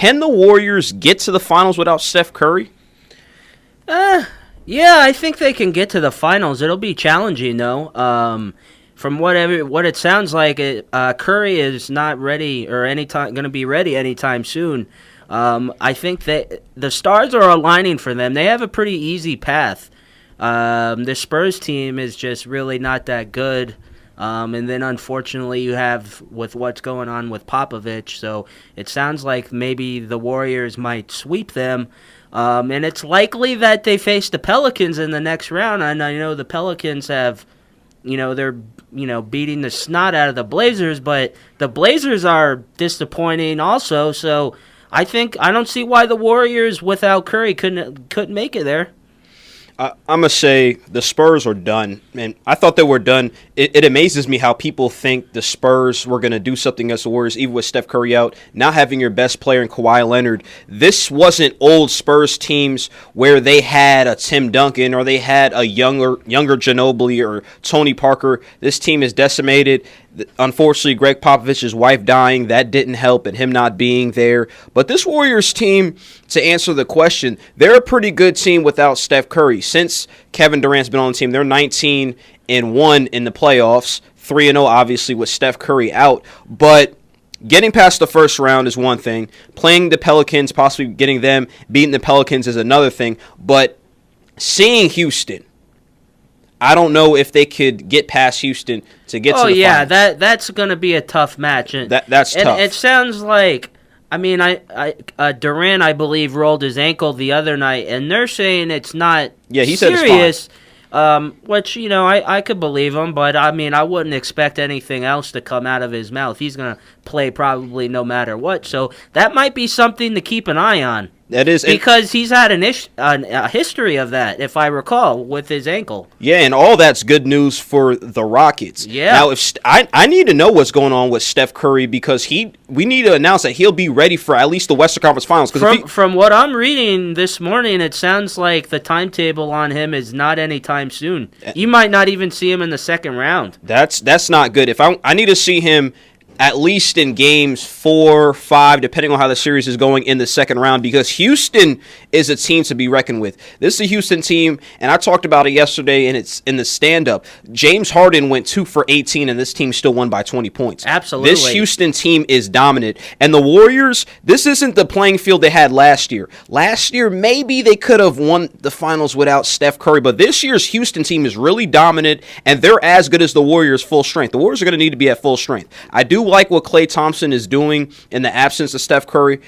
can the Warriors get to the finals without Steph Curry? Yeah, I think they can get to the finals. It'll be challenging, though. From what it sounds like, Curry is not ready or going to be ready anytime soon. I think that the stars are aligning for them. They have a pretty easy path. The Spurs team is just really not that good. And then, unfortunately, you have with what's going on with Popovich. So it sounds like maybe the Warriors might sweep them. And it's likely that they face the Pelicans in the next round. And I know the Pelicans have, they're, beating the snot out of the Blazers. But the Blazers are disappointing also. So I don't see why the Warriors without Curry couldn't make it there. I'm going to say the Spurs are done, and I thought they were done. It amazes me how people think the Spurs were going to do something against the Warriors, even with Steph Curry out, now having your best player in Kawhi Leonard. This wasn't old Spurs teams where they had a Tim Duncan or they had a younger Ginobili or Tony Parker. This team is decimated. Unfortunately, Greg Popovich's wife dying, that didn't help, and him not being there. But this Warriors team, to answer the question, they're a pretty good team without Steph Curry. Since Kevin Durant's been on the team, they're 19-1 in the playoffs, 3-0 obviously with Steph Curry out. But getting past the first round is one thing. Playing the Pelicans, possibly getting them, beating the Pelicans is another thing. But seeing Houston, I don't know if they could get past Houston to get to the finals. That's going to be a tough match. And that's tough. It sounds like, Durant, I believe, rolled his ankle the other night, and they're saying it's not he serious. Said it's fine. Which, I could believe him, but, I wouldn't expect anything else to come out of his mouth. He's going to play probably no matter what, so that might be something to keep an eye on. That is, because he's had a history of that, if I recall, with his ankle. Yeah, and all that's good news for the Rockets. Yeah. Now, if I need to know what's going on with Steph Curry because we need to announce that he'll be ready for at least the Western Conference Finals. From what I'm reading this morning, it sounds like the timetable on him is not anytime soon. You might not even see him in the second round. That's not good. If I need to see him at least in games 4 or 5, depending on how the series is going in the second round, because Houston is a team to be reckoned with. This is a Houston team, and I talked about it yesterday, and it's in the stand-up. James Harden went 2 for 18, and this team still won by 20 points. Absolutely. This Houston team is dominant. And the Warriors, this isn't the playing field they had last year. Last year, maybe they could have won the finals without Steph Curry, but this year's Houston team is really dominant, and they're as good as the Warriors full strength. The Warriors are going to need to be at full strength. I do like what Klay Thompson is doing in the absence of Steph Curry.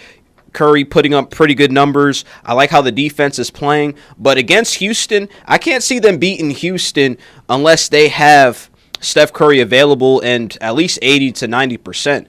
Curry putting up pretty good numbers. I like how the defense is playing. But against Houston, I can't see them beating Houston unless they have Steph Curry available and at least 80 to 90%.